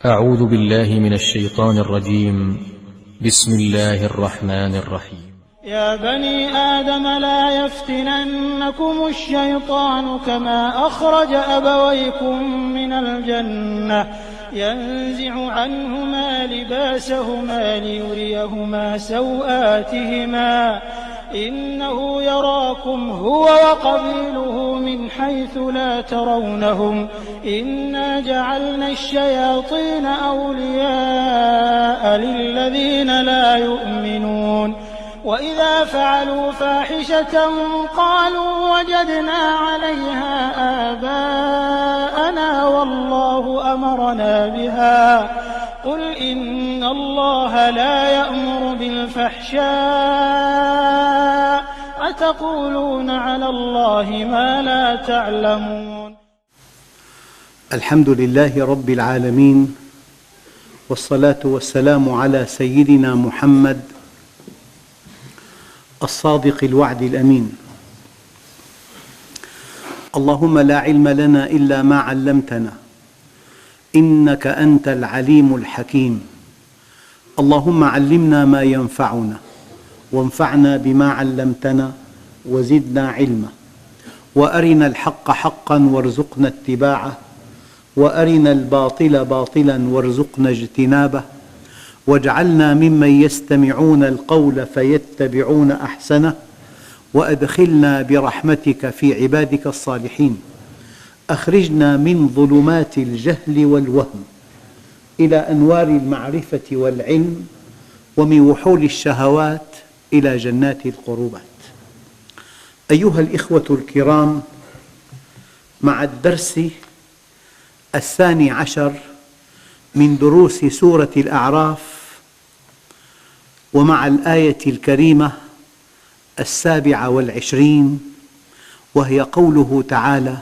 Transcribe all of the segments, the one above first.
أعوذ بالله من الشيطان الرجيم. بسم الله الرحمن الرحيم. يا بني آدم لا يفتننكم الشيطان كما أخرج أبويكم من الجنة ينزع عنهما لباسهما ليريهما سوآتهما إنه يراكم هو وقبيله من حيث لا ترونهم إنا جعلنا الشياطين أولياء للذين لا يؤمنون وإذا فعلوا فاحشة قالوا وجدنا عليها آباءنا والله أمرنا بها قل إن الله لا يأمر بالفحشاء أتقولون على الله ما لا تعلمون. الحمد لله رب العالمين، والصلاة والسلام على سيدنا محمد الصادق الوعد الأمين. اللهم لا علم لنا إلا ما علمتنا إنك أنت العليم الحكيم. اللهم علمنا ما ينفعنا وانفعنا بما علمتنا وزدنا علما، وأرنا الحق حقا وارزقنا اتباعه، وأرنا الباطل باطلا وارزقنا اجتنابه، واجعلنا ممن يستمعون القول فيتبعون أحسنه، وأدخلنا برحمتك في عبادك الصالحين. أخرجنا من ظلمات الجهل والوهم إلى أنوار المعرفة والعلم، ومن وحول الشهوات إلى جنات القربات. أيها الإخوة الكرام، مع الدرس 12 من دروس سورة الأعراف، ومع الآية الكريمة 27، وهي قوله تعالى: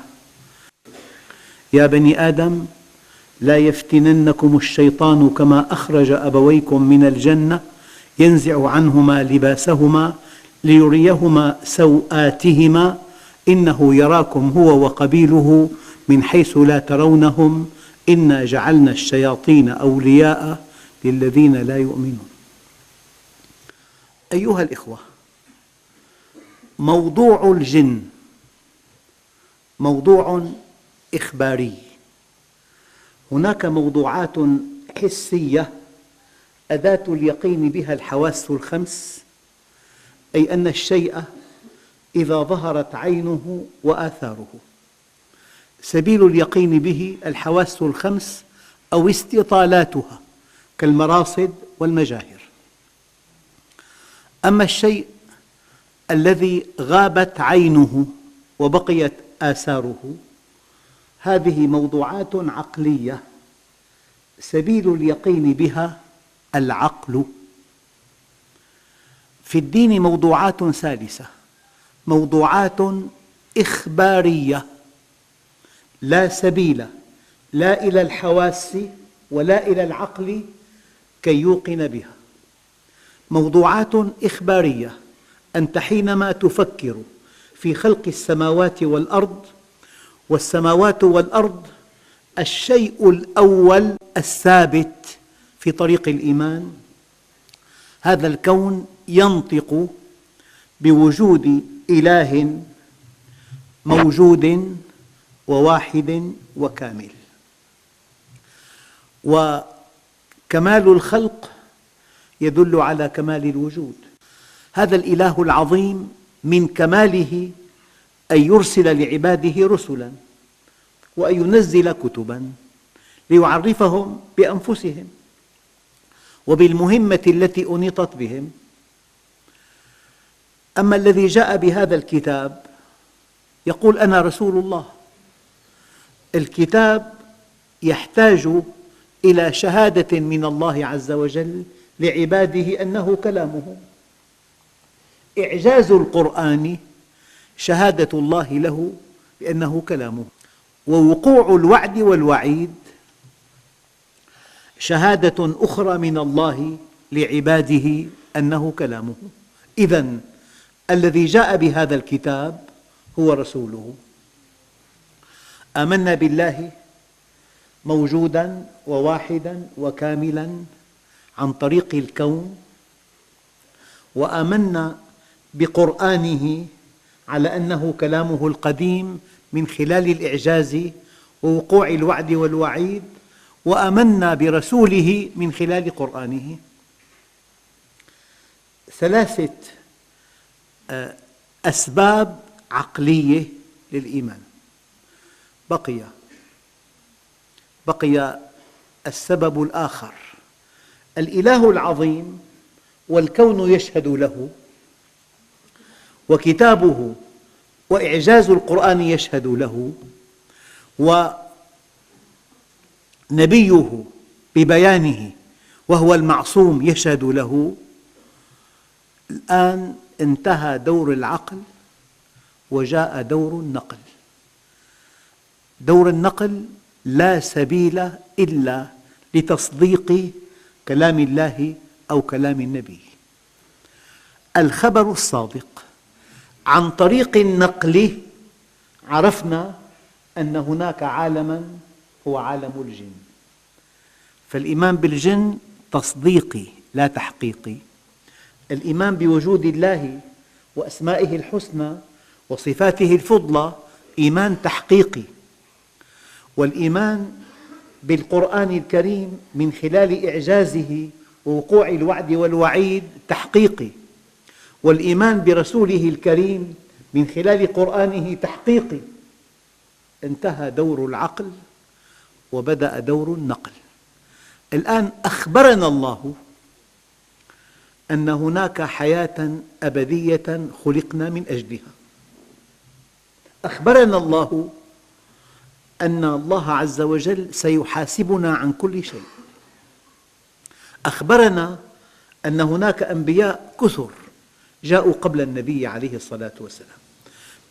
يا بني آدم لا يفتننكم الشيطان كما أخرج أبويكم من الجنة ينزع عنهما لباسهما ليريهما سوآتهما إنه يراكم هو وقبيله من حيث لا ترونهم إنا جعلنا الشياطين أولياء للذين لا يؤمنون. أيها الإخوة، موضوع الجن موضوع إخباري. هناك موضوعات حسية أداة اليقين بها الحواس الخمس، أي أن الشيء إذا ظهرت عينه وآثاره، سبيل اليقين به الحواس الخمس أو استطالاتها كالمراصد والمجاهر. أما الشيء الذي غابت عينه وبقيت آثاره، هذه موضوعات عقلية سبيل اليقين بها العقل. في الدين موضوعات ثالثة، موضوعات إخبارية لا سبيل لا إلى الحواس ولا إلى العقل كي يوقن بها. موضوعات إخبارية، أنت حينما تفكر في خلق السماوات والأرض، والسماوات والأرض الشيء الأول الثابت في طريق الإيمان، هذا الكون ينطق بوجود إله موجود وواحد وكامل، وكمال الخلق يدل على كمال الوجود. هذا الإله العظيم من كماله أن يرسل لعباده رسلا، وأن ينزل كتبا ليعرفهم بأنفسهم وبالمهمة التي أنيطت بهم. أما الذي جاء بهذا الكتاب يقول أنا رسول الله. الكتاب يحتاج إلى شهادة من الله عز وجل لعباده أنه كلامه. إعجاز القرآن شهادة الله له بأنه كلامه، ووقوع الوعد والوعيد شهادة أخرى من الله لعباده أنه كلامه. إذن الذي جاء بهذا الكتاب هو رسوله. آمنا بالله موجوداً وواحداً وكاملاً عن طريق الكون، وآمنا بقرآنه على أنه كلامه القديم من خلال الإعجاز ووقوع الوعد والوعيد، وآمنا برسوله من خلال قرآنه. ثلاثة أسباب عقلية للإيمان. بقي السبب الآخر، الإله العظيم والكون يشهد له، وكتابه وإعجاز القرآن يشهد له، ونبيه ببيانه وهو المعصوم يشهد له. الآن انتهى دور العقل وجاء دور النقل. دور النقل لا سبيل إلا لتصديق كلام الله أو كلام النبي. الخبر الصادق. عن طريق النقل عرفنا أن هناك عالماً هو عالم الجن، فالإيمان بالجن تصديقي لا تحقيقي. الإيمان بوجود الله وأسمائه الحسنى وصفاته الفضلى إيمان تحقيقي. والإيمان بالقرآن الكريم من خلال إعجازه ووقوع الوعد والوعيد تحقيقي. والإيمان برسوله الكريم من خلال قرآنه تحقيقي. انتهى دور العقل وبدأ دور النقل. الآن أخبرنا الله أن هناك حياة أبدية خلقنا من أجلها. أخبرنا الله أن الله عز وجل سيحاسبنا عن كل شيء. أخبرنا أن هناك أنبياء كثر جاءوا قبل النبي عليه الصلاة والسلام،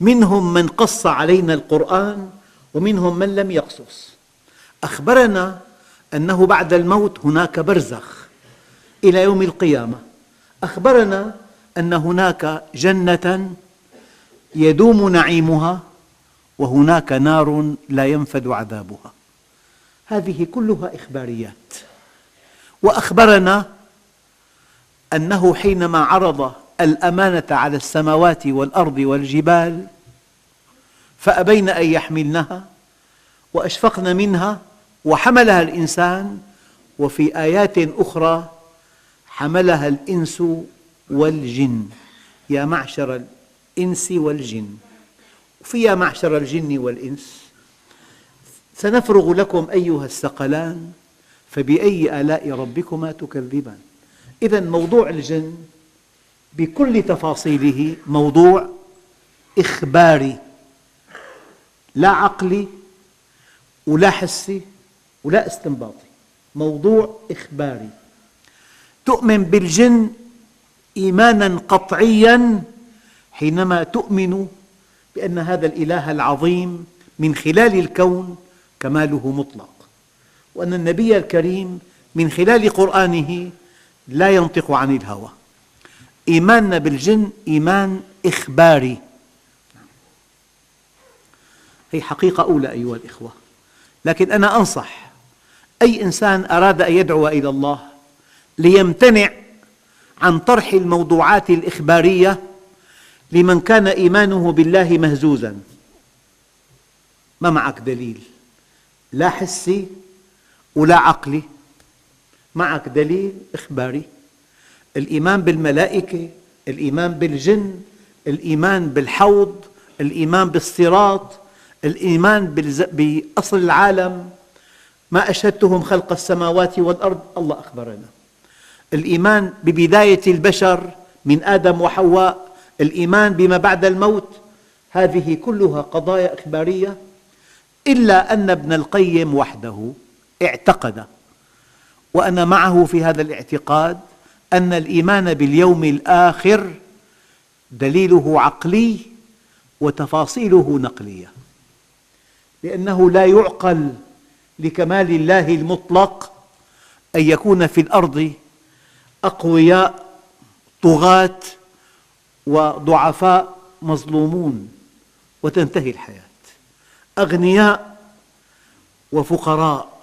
منهم من قص علينا القرآن ومنهم من لم يقصص. أخبرنا أنه بعد الموت هناك برزخ إلى يوم القيامة. أخبرنا أن هناك جنة يدوم نعيمها وهناك نار لا ينفد عذابها. هذه كلها إخباريات. وأخبرنا أنه حينما عرض الأمانة على السماوات والأرض والجبال فأبين أن يحملنها وأشفقن منها وحملها الإنسان، وفي آيات أخرى حملها الإنس والجن، يا معشر الإنس والجن، وفيها معشر الجن والإنس. سنفرغ لكم أيها الثقلان فبأي آلاء ربكما تكذبان. إذن موضوع الجن بكل تفاصيله موضوع إخباري، لا عقلي ولا حسي ولا استنباطي، موضوع إخباري. تؤمن بالجن إيمانا قطعيا حينما تؤمن بأن هذا الإله العظيم من خلال الكون كماله مطلق، وأن النبي الكريم من خلال قرآنه لا ينطق عن الهوى. إيماننا بالجن إيمان إخباري. هي حقيقة أولى أيها الإخوة، لكن أنا أنصح أي إنسان أراد أن يدعو إلى الله ليمتنع عن طرح الموضوعات الإخبارية لمن كان إيمانه بالله مهزوزاً. ما معك دليل لا حسي ولا عقلي، معك دليل إخباري. الإيمان بالملائكة، الإيمان بالجن، الإيمان بالحوض، الإيمان بالصراط، الإيمان بأصل العالم، ما أشهدتهم خلق السماوات والأرض، الله أخبرنا. الإيمان ببداية البشر من آدم وحواء، الإيمان بما بعد الموت، هذه كلها قضايا إخبارية. إلا أن ابن القيم وحده اعتقد، وأنا معه في هذا الاعتقاد، أن الإيمان باليوم الآخر دليله عقلي وتفاصيله نقلية، لأنه لا يعقل لكمال الله المطلق أن يكون في الأرض أقوياء طغاة وضعفاء مظلومون وتنتهي الحياة، أغنياء وفقراء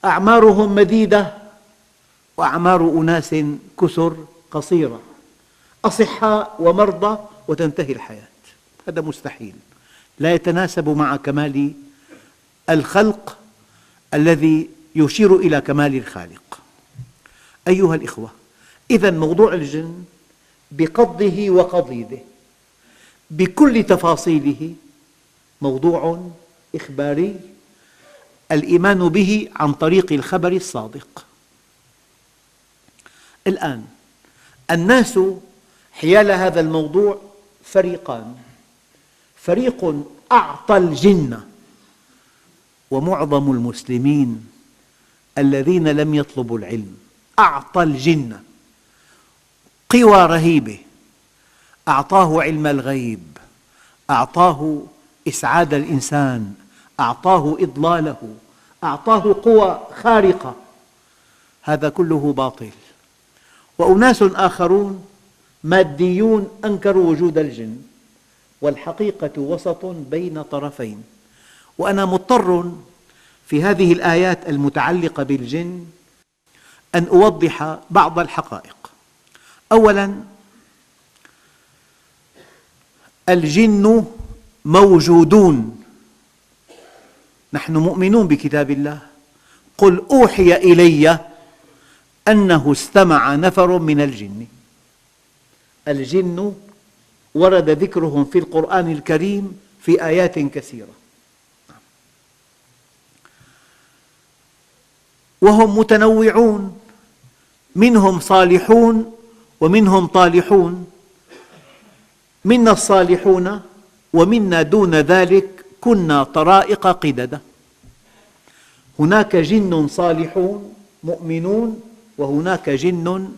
أعمارهم مديدة وأعمار أناس كثر قصيرة، أصحاء ومرضى وتنتهي الحياة. هذا مستحيل، لا يتناسب مع كمال الخلق الذي يشير إلى كمال الخالق. أيها الإخوة، إذن موضوع الجن بقضه وقضيده بكل تفاصيله موضوع إخباري، الإيمان به عن طريق الخبر الصادق. الآن الناس حيال هذا الموضوع فريقان: فريق أعطى الجن، ومعظم المسلمين الذين لم يطلبوا العلم أعطى الجن قوى رهيبة، أعطاه علم الغيب، أعطاه إسعاد الإنسان، أعطاه إضلاله، أعطاه قوى خارقة. هذا كله باطل. وأناس آخرون ماديون أنكروا وجود الجن، والحقيقة وسط بين طرفين. وأنا مضطر في هذه الآيات المتعلقة بالجن أن أوضح بعض الحقائق. أولاً، الجن موجودون، نحن مؤمنون بكتاب الله. قل أوحي إلي أنه استمع نفر من الجن. الجن ورد ذكرهم في القرآن الكريم في آيات كثيرة، وهم متنوعون، منهم صالحون ومنهم طالحون، منا الصالحون ومنا دون ذلك كنا طرائق قددا. هناك جن صالحون مؤمنون، وهناك جن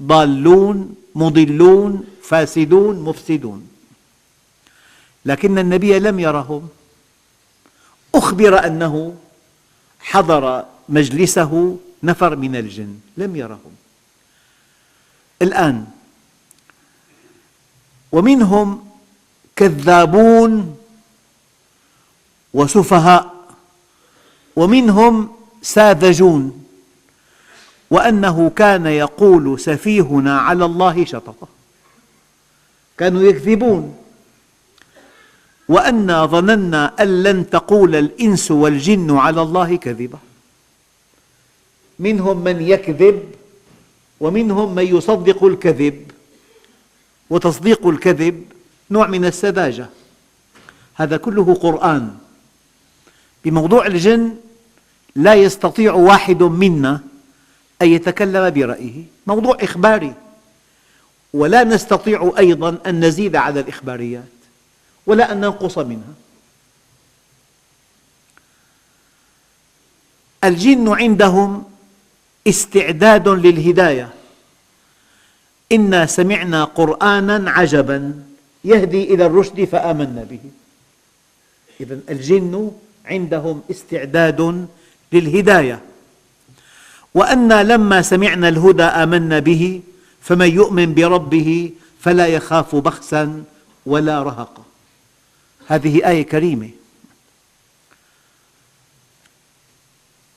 ضالون مضلون فاسدون مفسدون، لكن النبي لم يرهم. أخبر أنه حضر مجلسه نفر من الجن، لم يرهم. الآن ومنهم كذابون وسفهاء، ومنهم ساذجون، وأنه كان يقول سفيهنا على الله شططا، كانوا يكذبون. وأنا ظننا أن لن تقول الإنس والجن على الله كذبا. منهم من يكذب ومنهم من يصدق الكذب، وتصديق الكذب نوع من السذاجة. هذا كله قرآن. بموضوع الجن لا يستطيع واحد منا أن يتكلم برأيه، موضوع إخباري، ولا نستطيع أيضا أن نزيد على الإخباريات ولا أن ننقص منها. الجن عندهم استعداد للهداية. إنا سمعنا قرآنا عجبا يهدي إلى الرشد فآمنا به. إذن الجن عندهم استعداد للهداية. وأنا لما سمعنا الهدى آمنا به فمن يؤمن بربه فلا يخاف بخسا ولا رهقا. هذه آية كريمة.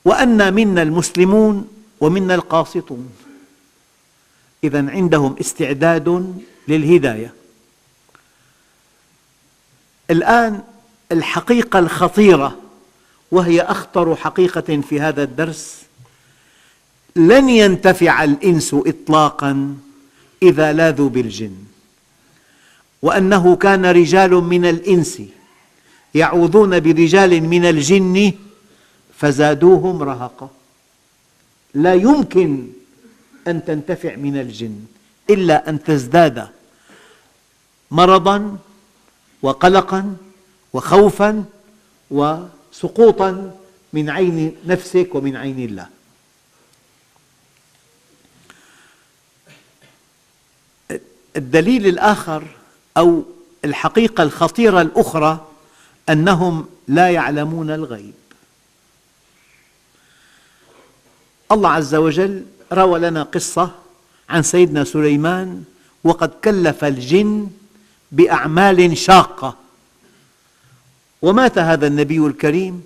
وأنا منا المسلمون ومنا القاسطون. إذن عندهم استعداد للهداية. الآن الحقيقة الخطيرة، وهي أخطر حقيقة في هذا الدرس: لن ينتفع الإنس إطلاقاً إذا لاذوا بالجن، وأنه كان رجال من الإنس يعوذون برجال من الجن فزادوهم رهقا. لا يمكن أن تنتفع من الجن إلا أن تزداد مرضاً وقلقاً وخوفاً وسقوطاً من عين نفسك ومن عين الله. الدليل الآخر أو الحقيقة الخطيرة الأخرى أنهم لا يعلمون الغيب. الله عز وجل روى لنا قصة عن سيدنا سليمان، وقد كلف الجن بأعمال شاقة، ومات هذا النبي الكريم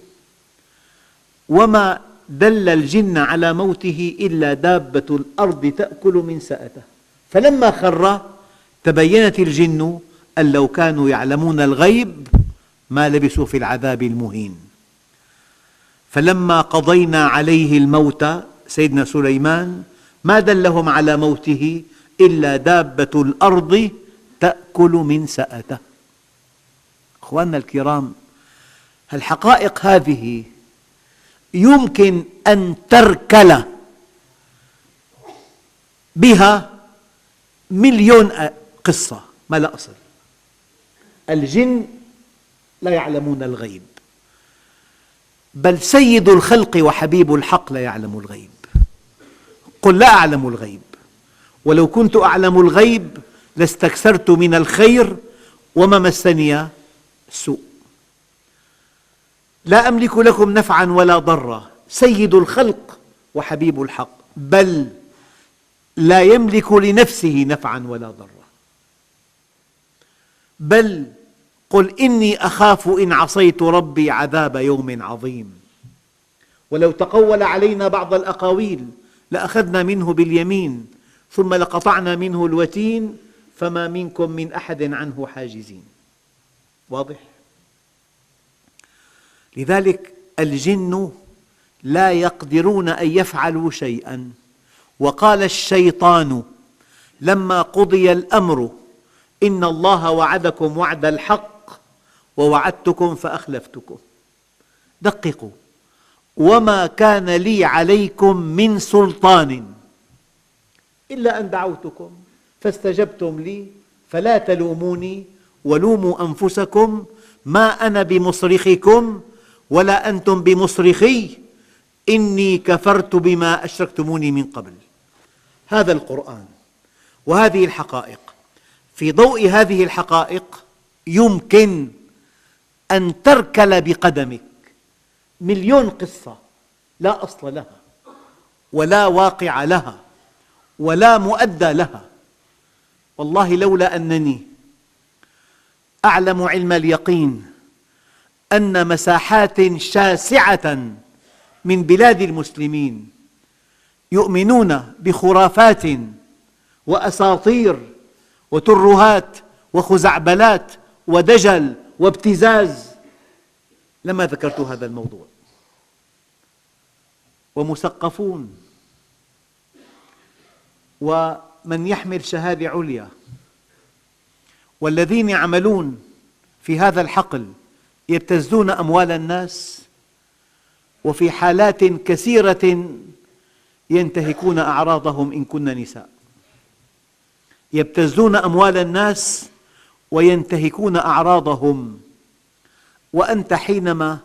وما دل الجن على موته إلا دابة الأرض تأكل من سأته، فلما خر تبينت الجن أن لو كانوا يعلمون الغيب ما لبثوا في العذاب المهين. فلما قضينا عليه الموت، سيدنا سليمان ما دلهم على موته إلا دابة الأرض تأكل من سأته. أخواننا الكرام، الحقائق هذه يمكن أن تركل بها مليون قصة ما لا أصل. الجن لا يعلمون الغيب، بل سيد الخلق وحبيب الحق لا يعلم الغيب. قل لا أعلم الغيب، ولو كنت أعلم الغيب لاستكثرت من الخير وما مسني السوء. لا أملك لكم نفعا ولا ضرا، سيد الخلق وحبيب الحق، بل لا يملك لنفسه نفعا ولا ضرا. بل قل إني أخاف إن عصيت ربي عذاب يوم عظيم. ولو تقول علينا بعض الأقاويل لأخذنا منه باليمين ثم لقطعنا منه الوتين فما منكم من أحد عنه حاجزين. واضح؟ لذلك الجن لا يقدرون أن يفعلوا شيئا. وقال الشيطان لما قضي الأمر إن الله وعدكم وعد الحق ووعدتكم فأخلفتكم. دققوا: وما كان لي عليكم من سلطان إلا أن دعوتكم فاستجبتم لي فلا تلوموني ولوموا أنفسكم ما أنا بمصرخكم ولا أنتم بمصرخي إني كفرت بما أشركتموني من قبل. هذا القرآن وهذه الحقائق. في ضوء هذه الحقائق يمكن أن تركل بقدمك مليون قصة لا أصل لها ولا واقع لها ولا مؤدى لها. والله لولا أنني أعلم علم اليقين أن مساحات شاسعة من بلاد المسلمين يؤمنون بخرافات وأساطير وترهات وخزعبلات ودجل وابتزاز لما ذكرت هذا الموضوع. ومثقفون ومن يحمل شهادة عليا والذين يعملون في هذا الحقل يبتزون أموال الناس، وفي حالات كثيرة ينتهكون أعراضهم إن كن نساء. يبتزون أموال الناس وينتهكون أعراضهم، وأنت حينما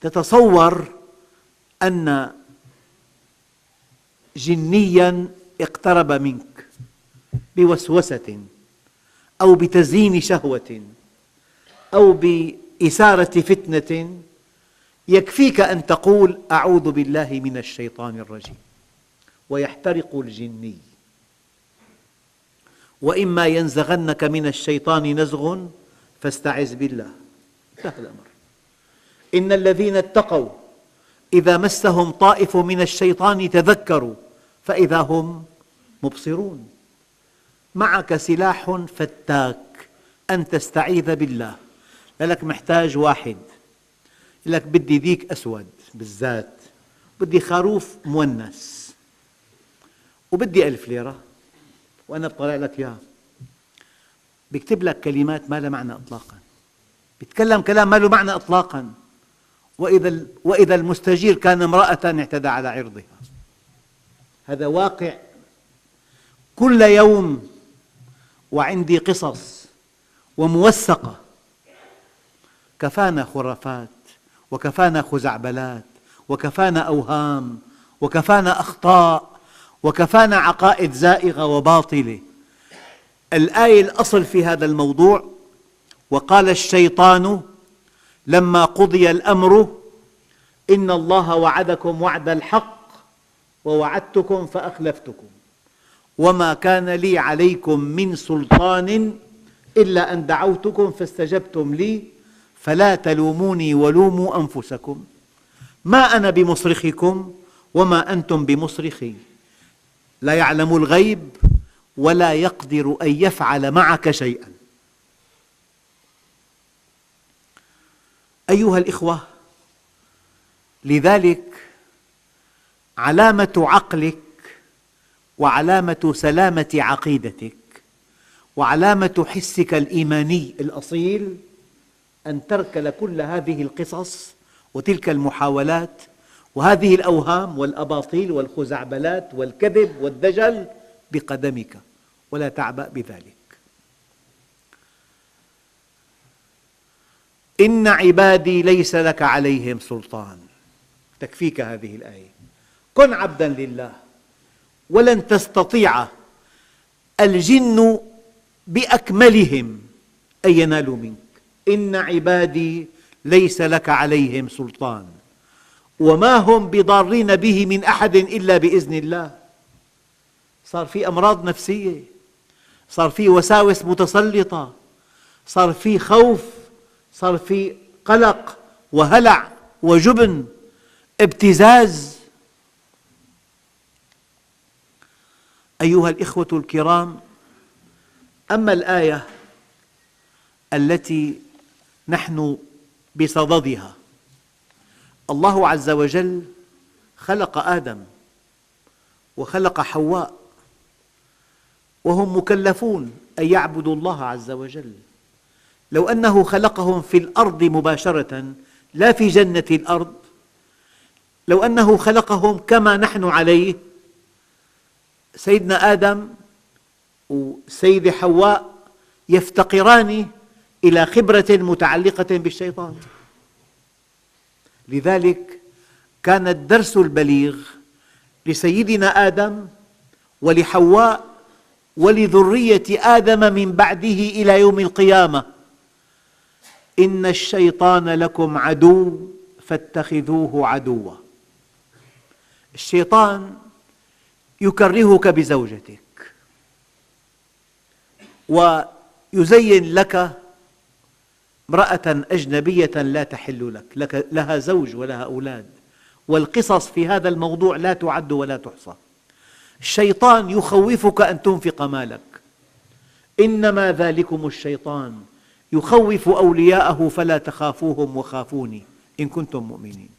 تتصور أن جنياً اقترب منك بوسوسة أو بتزيين شهوة أو بإثارة فتنة، يكفيك أن تقول أعوذ بالله من الشيطان الرجيم ويحترق الجني. وإما ينزغنك من الشيطان نزغ فاستعذ بالله. سهل الأمر. إن الذين اتقوا إذا مسهم طائف من الشيطان تذكروا فإذا هم مبصرون. معك سلاح فتاك أن تستعيذ بالله. لك محتاج واحد يقول لك بدي ديك أسود بالذات، بدي خروف مونس، وبدي 1000 ليرة، وأنا بطلع لك إياه. بيكتب لك كلمات ما لها معنى إطلاقاً، بيتكلم كلام ما له معنى إطلاقاً. وإذا المستجير كان امرأة اعتدى على عرضها. هذا واقع كل يوم، وعندي قصص وموثقة. كفانا خرافات وكفانا خزعبلات وكفانا أوهام وكفانا أخطاء وكفانا عقائد زائغة وباطلة. الآية الأصل في هذا الموضوع: وقال الشيطان لما قضي الأمر إن الله وعدكم وعد الحق ووعدتكم فأخلفتكم وما كان لي عليكم من سلطان إلا أن دعوتكم فاستجبتم لي فلا تلوموني ولوموا أنفسكم ما أنا بمصرخكم وما أنتم بمصرخي، لا يعلم الغيب ولا يقدر أن يفعل معك شيئا. أيها الإخوة، لذلك علامة عقلك وعلامة سلامة عقيدتك وعلامة حسك الإيماني الأصيل أن تركل كل هذه القصص وتلك المحاولات وهذه الأوهام والأباطيل والخزعبلات والكذب والدجل بقدمك، ولا تعبأ بذلك. إن عبادي ليس لك عليهم سلطان، تكفيك هذه الآية. كن عبدا لله، ولن تستطيع الجن بأكملهم أن ينالوا منك. إن عبادي ليس لك عليهم سلطان وما هم بضارين به من أحد إلا بإذن الله. صار في أمراض نفسية، صار في وساوس متسلطة، صار في خوف، صار في قلق وهلع وجبن، ابتزاز. أيها الإخوة الكرام، أما الآية التي نحن بصددها، الله عز وجل خلق آدم وخلق حواء، وهم مكلفون أن يعبدوا الله عز وجل. لو أنه خلقهم في الأرض مباشرة لا في جنة الأرض، لو أنه خلقهم كما نحن عليه، سيدنا آدم والسيدة حواء يفتقران إلى خبرة متعلقة بالشيطان. لذلك كان الدرس البليغ لسيدنا آدم ولحواء ولذرية آدم من بعده إلى يوم القيامة: إن الشيطان لكم عدو فاتخذوه عدوا. الشيطان يكرهك بزوجتك ويزين لك امرأة أجنبية لا تحل لك، لها زوج ولها أولاد، والقصص في هذا الموضوع لا تعد ولا تحصى. الشيطان يخوفك أن تنفق مالك، إنما ذلكم الشيطان يخوف أولياءه فلا تخافوهم وخافوني إن كنتم مؤمنين.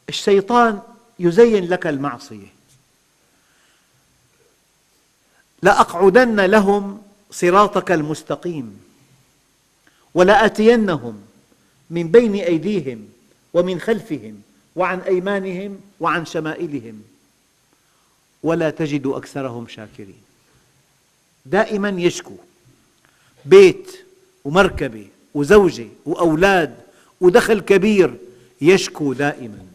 الشيطان يزين لك المعصية: لأقعدن لهم صراطك المستقيم ولآتينهم من بين أيديهم ومن خلفهم وعن أيمانهم وعن شمائلهم ولا تجد أكثرهم شاكرين. دائما يشكو، بيت ومركبة وزوجة وأولاد ودخل كبير، يشكو دائما.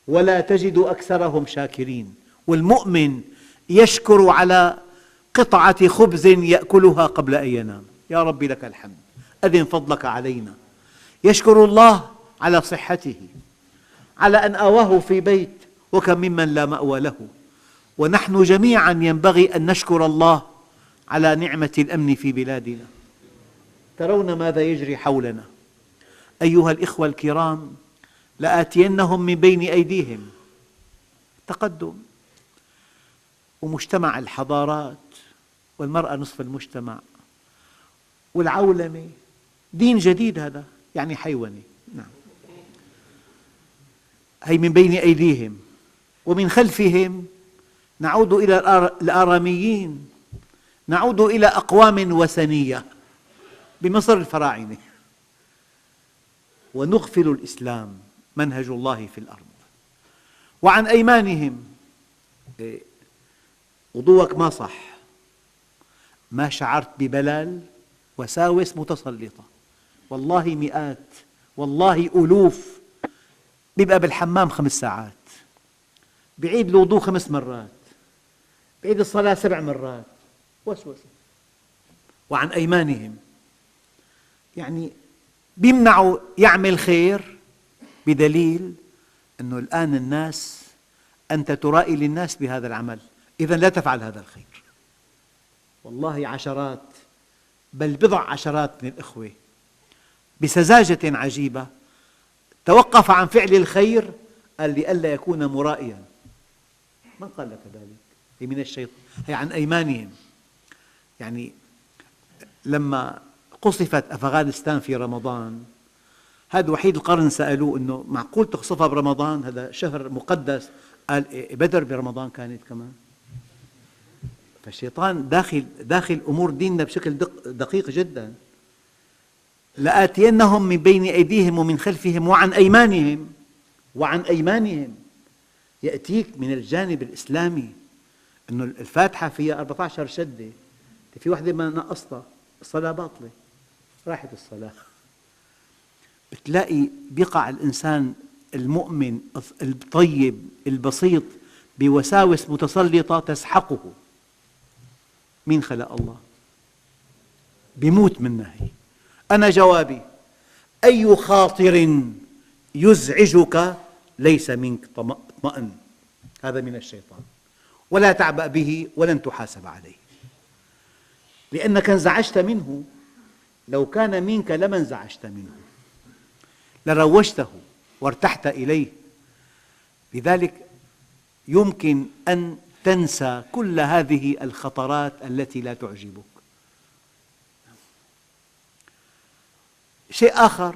ولا تجد أكثرهم شاكرين. والمؤمن يشكر على قطعة خبز يأكلها قبل أن ينام: يا رب لك الحمد، أذن فضلك علينا. يشكر الله على صحته، على أن آواه في بيت، وكم ممن لا مأوى له. ونحن جميعا ينبغي أن نشكر الله على نعمة الأمن في بلادنا. ترون ماذا يجري حولنا. أيها الإخوة الكرام، لآتينهم من بين أيديهم، تقدم ومجتمع الحضارات والمرأة نصف المجتمع والعولمة، دين جديد هذا، يعني حيواني. نعم، هي من بين أيديهم ومن خلفهم. نعود إلى الآراميين، نعود إلى أقوام وثنية بمصر الفراعنة، ونغفل الإسلام منهج الله في الأرض. وعن أيمانهم: وضوءك ما صح، ما شعرت ببلل، وساوس متسلطة، والله مئات، والله ألوف. بيبقى بالحمام 5 ساعات، بعيد الوضوء 5 مرات، بعيد الصلاة 7 مرات، وسوسة. وعن أيمانهم يعني بيمنعوا يعمل خير، بدليل أنه الآن الناس، أنت ترائي للناس بهذا العمل، إذن لا تفعل هذا الخير. والله عشرات، بل بضع عشرات من الإخوة بسذاجة عجيبة توقف عن فعل الخير، قال لئلا يكون مرائيا. من قال لك ذلك؟ هي من الشيطان، هي عن أيمانهم. يعني لما قصفت أفغانستان في رمضان، هذا وحيد القرن سألوه إنه معقول تقصفها برمضان؟ هذا شهر مقدس. قال بدر برمضان كانت كمان. فالشيطان داخل أمور ديننا بشكل دقيق جدا. لآتينهم من بين أيديهم ومن خلفهم وعن أيمانهم، وعن أيمانهم. يأتيك من الجانب الإسلامي أنه الفاتحة فيها 14 شدة، في واحدة ما نقصتها الصلاة باطلة، راحت الصلاة. بتلاقي بيقع الإنسان المؤمن الطيب البسيط بوساوس متسلطة تسحقه. مين خلق الله؟ بيموت منها هي. أنا جوابي: أي خاطر يزعجك ليس منك، اطمئن، هذا من الشيطان، ولا تعبأ به ولن تحاسب عليه، لأنك انزعجت منه. لو كان منك لما انزعجت منه، لروجته وارتحت إليه. لذلك يمكن أن تنسى كل هذه الخطرات التي لا تعجبك. شيء آخر،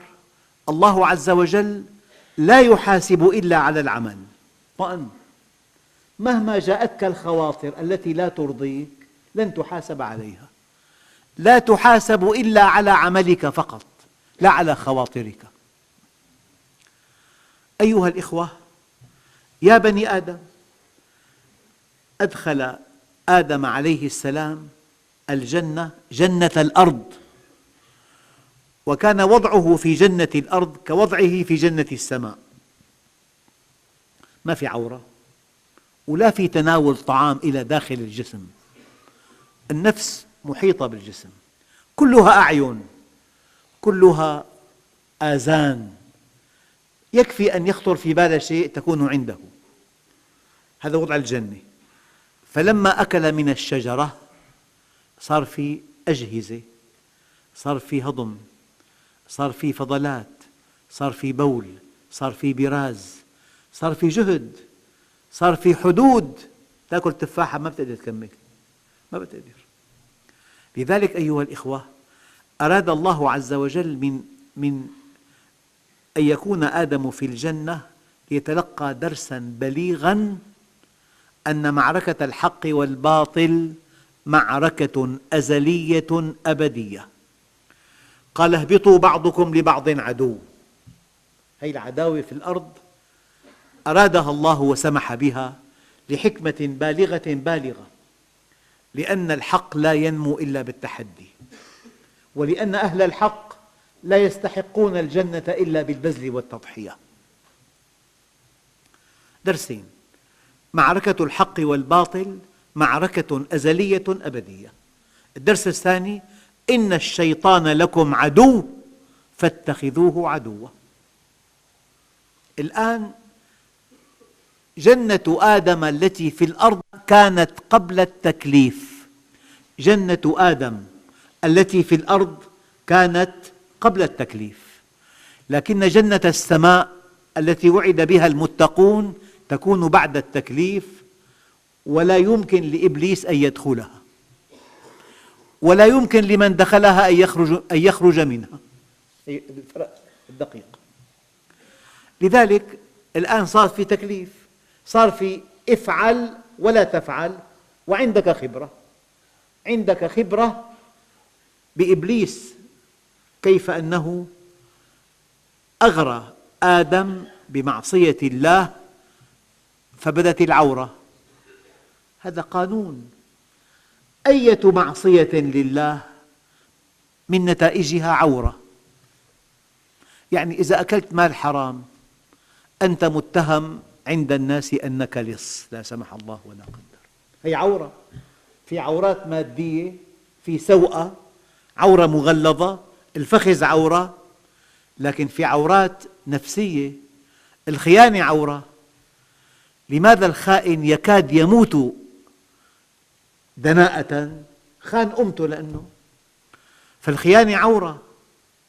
الله عز وجل لا يحاسب إلا على العمل. اطمئن، مهما جاءتك الخواطر التي لا ترضيك لن تحاسب عليها. لا تحاسب إلا على عملك فقط، لا على خواطرك. أيها الإخوة، يا بني آدم، أدخل آدم عليه السلام الجنة، جنة الأرض، وكان وضعه في جنة الأرض كوضعه في جنة السماء. ما في عورة، ولا في تناول طعام إلى داخل الجسم. النفس محيطة بالجسم، كلها أعين، كلها آذان، يكفي أن يخطر في بال شيء تكون عنده. هذا وضع الجنة. فلما أكل من الشجرة صار في أجهزة، صار في هضم، صار في فضلات، صار في بول، صار في براز، صار في جهد، صار في حدود. تأكل تفاحة ما بتقدر تكمل، ما بتقدر. لذلك أيها الإخوة، أراد الله عز وجل من أن يكون آدم في الجنة ليتلقى درساً بليغاً أن معركة الحق والباطل معركة أزلية أبدية. قال: اهبطوا بعضكم لبعض عدو. هذه العداوة في الأرض أرادها الله وسمح بها لحكمة بالغة، لأن الحق لا ينمو إلا بالتحدي، ولأن أهل الحق لا يستحقون الجنة إلا بالبذل والتضحية. درسين: معركة الحق والباطل معركة أزلية أبدية. الدرس الثاني: إن الشيطان لكم عدو فاتخذوه عدوا. الآن جنة آدم التي في الأرض كانت قبل التكليف. جنة آدم التي في الأرض كانت قبل التكليف، لكن جنة السماء التي وعد بها المتقون تكون بعد التكليف، ولا يمكن لإبليس أن يدخلها، ولا يمكن لمن دخلها أن يخرج منها. الفرق الدقيق. لذلك الآن صار في تكليف، صار في افعل ولا تفعل، وعندك خبرة. عندك خبرة بإبليس، كيف أنه أغرى آدم بمعصية الله فبدت العورة. هذا قانون. أية معصية لله من نتائجها عورة. يعني إذا أكلت مال حرام أنت متهم عند الناس أنك لص، لا سمح الله ولا قدر. هي عورة. في عورات مادية، في سوءة، عورة مغلظة، الفخذ عورة، لكن في عورات نفسية. الخيانة عورة. لماذا الخائن يكاد يموت دناءة؟ خان أمته لأنه. فالخيانة عورة،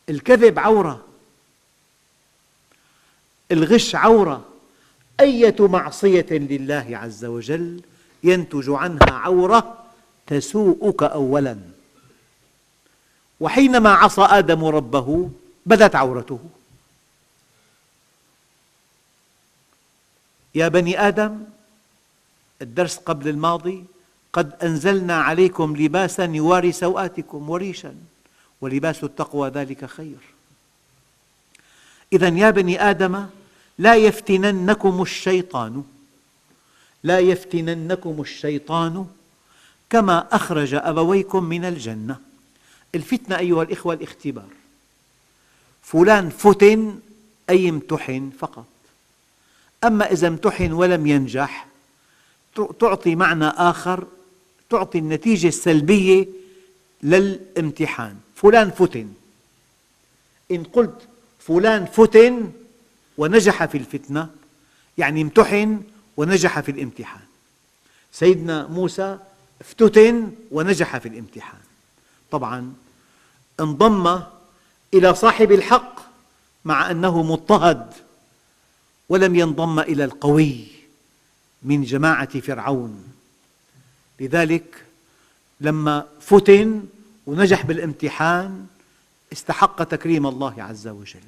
الكذب عورة. الغش عورة، أية معصية لله عز وجل ينتج عنها عورة تسوءك أولاً. وحينما عصى آدم ربه بدت عورته. يا بني آدم، الدرس قبل الماضي: قد أنزلنا عليكم لباسا يواري سوآتكم وريشا ولباس التقوى ذلك خير. إذن يا بني آدم، لا يفتننكم الشيطان كما أخرج أبويكم من الجنة. الفتنة أيها الإخوة الاختبار. فلان فتن أي امتحن فقط. أما إذا امتحن ولم ينجح تعطي معنى آخر، تعطي النتيجة السلبية للامتحان. فلان فتن، إن قلت فلان فتن ونجح في الفتنة يعني امتحن ونجح في الامتحان. سيدنا موسى افتتن ونجح في الامتحان. طبعاً انضم إلى صاحب الحق مع أنه مضطهد، ولم ينضم إلى القوي من جماعة فرعون. لذلك لما فتن ونجح بالامتحان استحق تكريم الله عز وجل.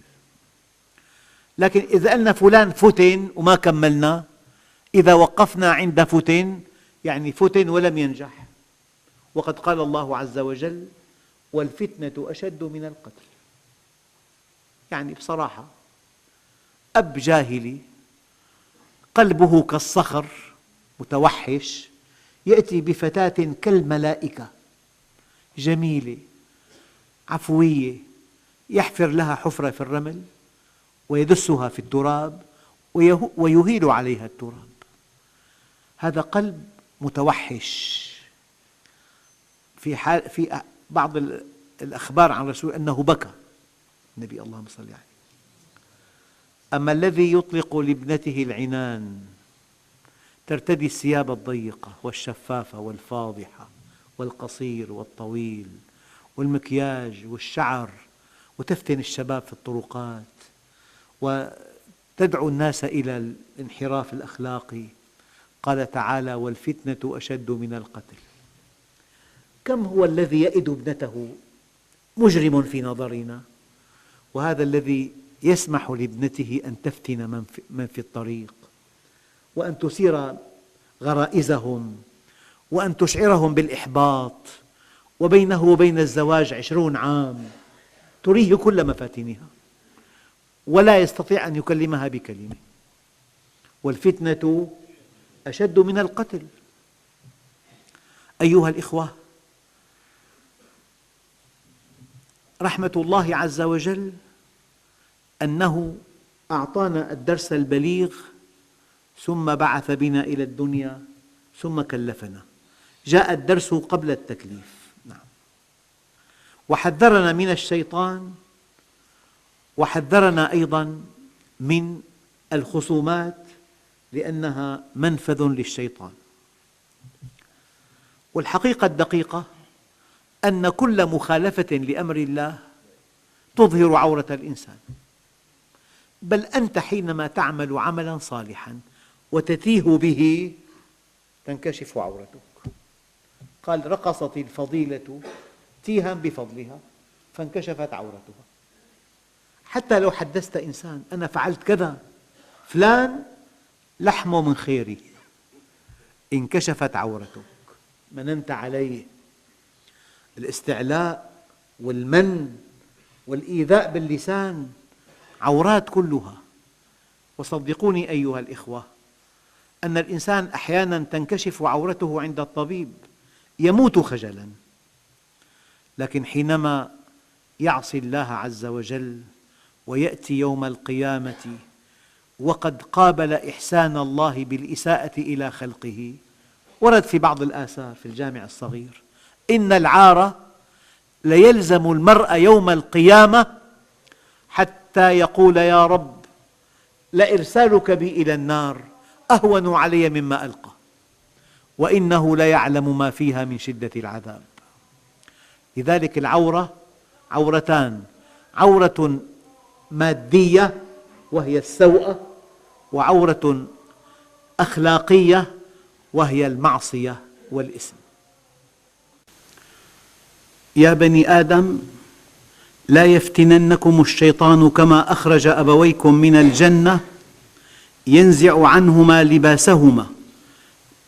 لكن إذا قلنا فلان فتن وما كملنا، إذا وقفنا عند فتن يعني فتن ولم ينجح. وقد قال الله عز وجل: والفتنة أشد من القتل. يعني بصراحة أب جاهلي قلبه كالصخر متوحش يأتي بفتاة كالملائكة جميلة عفوية، يحفر لها حفرة في الرمل ويدسها في التراب ويهيل عليها التراب. هذا قلب متوحش. في بعض الأخبار عن الرسول أنه بكى النبي، اللهم صل عليه. أما الذي يطلق لابنته العنان، ترتدي الثياب الضيقة والشفافة والفاضحة والقصير والطويل والمكياج والشعر، وتفتن الشباب في الطرقات وتدعو الناس إلى الانحراف الأخلاقي. قال تعالى: والفتنة أشد من القتل. كم هو الذي يئد ابنته مجرم في نظرنا، وهذا الذي يسمح لابنته أن تفتن من في الطريق وأن تثير غرائزهم وأن تشعرهم بالإحباط، وبينه وبين الزواج 20 عام تريه كل مفاتنها ولا يستطيع أن يكلمها بكلمة. والفتنة أشد من القتل. أيها الإخوة، رحمة الله عز وجل أنه أعطانا الدرس البليغ ثم بعث بنا إلى الدنيا ثم كلفنا. جاء الدرس قبل التكليف. نعم. وحذرنا من الشيطان، وحذرنا أيضا من الخصومات لأنها منفذ للشيطان. والحقيقة الدقيقة أن كل مخالفة لأمر الله تظهر عورة الإنسان. بل أنت حينما تعمل عملا صالحا وتتيه به تنكشف عورتك. قال: رقصت الفضيلة تيها بفضلها فانكشفت عورتها. حتى لو حدثت إنسان: أنا فعلت كذا، فلان لحمه من خيري، انكشفت عورتك، مننت عليه. الاستعلاء والمن والإيذاء باللسان عورات كلها. وصدقوني أيها الإخوة أن الإنسان أحياناً تنكشف عورته عند الطبيب يموت خجلاً، لكن حينما يعصي الله عز وجل ويأتي يوم القيامة وقد قابل إحسان الله بالإساءة إلى خلقه، ورد في بعض الآثار في الجامع الصغير: إن العار ليلزم المرء يوم القيامة حتى يقول: يا رب، لإرسالك بي إلى النار أهون علي مما ألقى، وإنه ليعلم ما فيها من شدة العذاب. لذلك العورة عورتان: عورة مادية وهي السوءة، وعورة أخلاقية وهي المعصية والإثم. يا بني آدم لا يفتننكم الشيطان كما أخرج أبويكم من الجنة ينزع عنهما لباسهما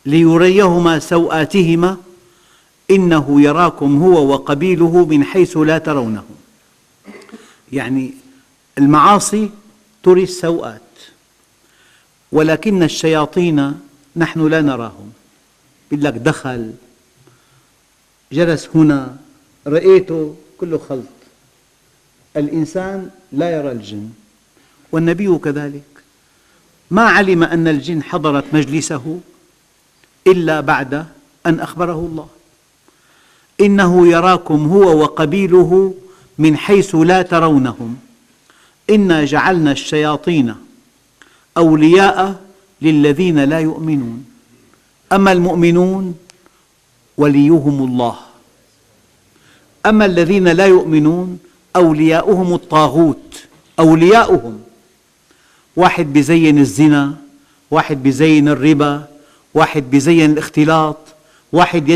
ليريهما سوآتهما إنه يراكم هو وقبيله من حيث لا ترونهم. يعني المعاصي تري السوءات، ولكن الشياطين نحن لا نراهم. يقول لك دخل، جلس هنا، رأيته، كله خلط. الإنسان لا يرى الجن، والنبي كذلك ما علم أن الجن حضرت مجلسه إلا بعد أن أخبره الله. إنه يراكم هو وقبيله من حيث لا ترونهم إنا جعلنا الشياطين أولياء للذين لا يؤمنون أما المؤمنون وليهم الله، أما الذين لا يؤمنون أولياؤهم الطاغوت. أولياؤهم واحد بيزين الزنا، واحد بيزين الربا، واحد بيزين الاختلاط، واحد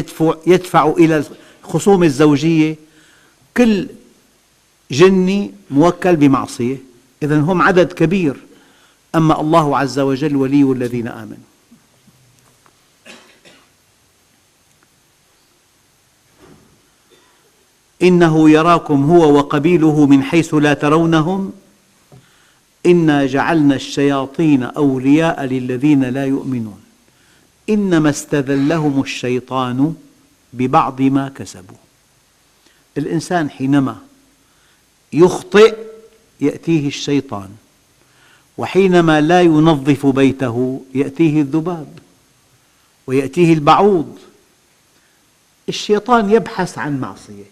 يدفع إلى الخصوم الزوجية. كل جني موكل بمعصية، إذن هم عدد كبير. أما الله عز وجل ولي الذين آمنوا. إنه يراكم هو وقبيله من حيث لا ترونهم إنا جعلنا الشياطين أولياء للذين لا يؤمنون إنما استذلهم الشيطان ببعض ما كسبوا. الإنسان حينما يخطئ يأتيه الشيطان، وحينما لا ينظف بيته يأتيه الذباب ويأتيه البعوض. الشيطان يبحث عن معصية.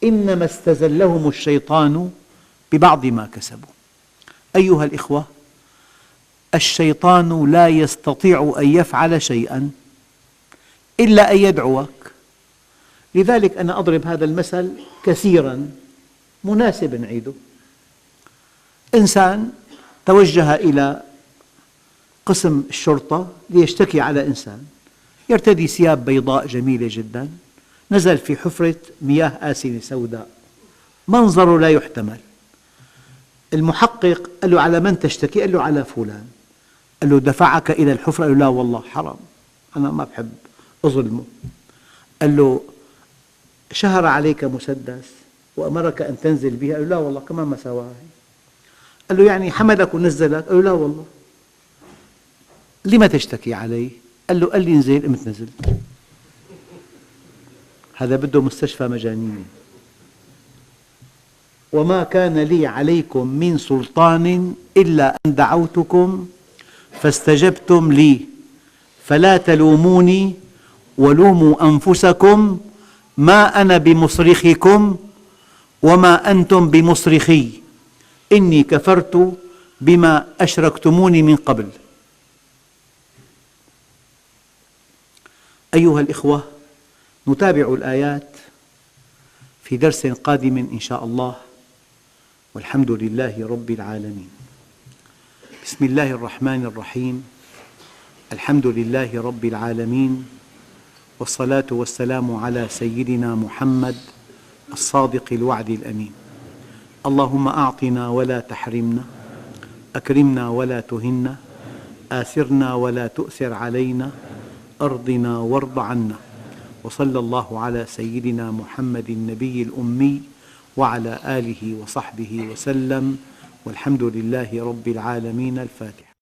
إنما استزلهم الشيطان ببعض ما كسبوا. أيها الإخوة، الشيطان لا يستطيع أن يفعل شيئا إلا أن يدعوك. لذلك أنا أضرب هذا المثل كثيرا، مناسب نعيده. إنسان توجه إلى قسم الشرطة ليشتكي على إنسان، يرتدي ثياب بيضاء جميلة جدا، نزل في حفرة مياه آسنة سوداء، منظره لا يحتمل. المحقق قال له على من تشتكي؟ قال له على فلان. قال له دفعك إلى الحفرة؟ قال له لا والله حرام، أنا ما بحب أظلمه. قال له شهر عليك مسدس وأمرك أن تنزل بها؟ قال له لا والله كمان ما سواها. قال له يعني حملك ونزلك؟ قال له لا والله. لما تشتكي عليه؟ قال له قال لي انزل، قمت نزلت. هذا بده مستشفى مجانين. وما كان لي عليكم من سلطان إلا أن دعوتكم فاستجبتم لي فلا تلوموني ولوموا أنفسكم ما أنا بمصرخكم وما أنتم بمصرخي إني كفرت بما أشركتموني من قبل. أيها الإخوة، نتابع الآيات في درس قادم إن شاء الله، والحمد لله رب العالمين. بسم الله الرحمن الرحيم. الحمد لله رب العالمين، والصلاة والسلام على سيدنا محمد الصادق الوعد الأمين. اللهم أعطنا ولا تحرمنا، أكرمنا ولا تهنا، آثرنا ولا تؤثر علينا، أرضنا وارض عنا. وصلى الله على سيدنا محمد النبي الأمي وعلى آله وصحبه وسلم، والحمد لله رب العالمين. الفاتحة.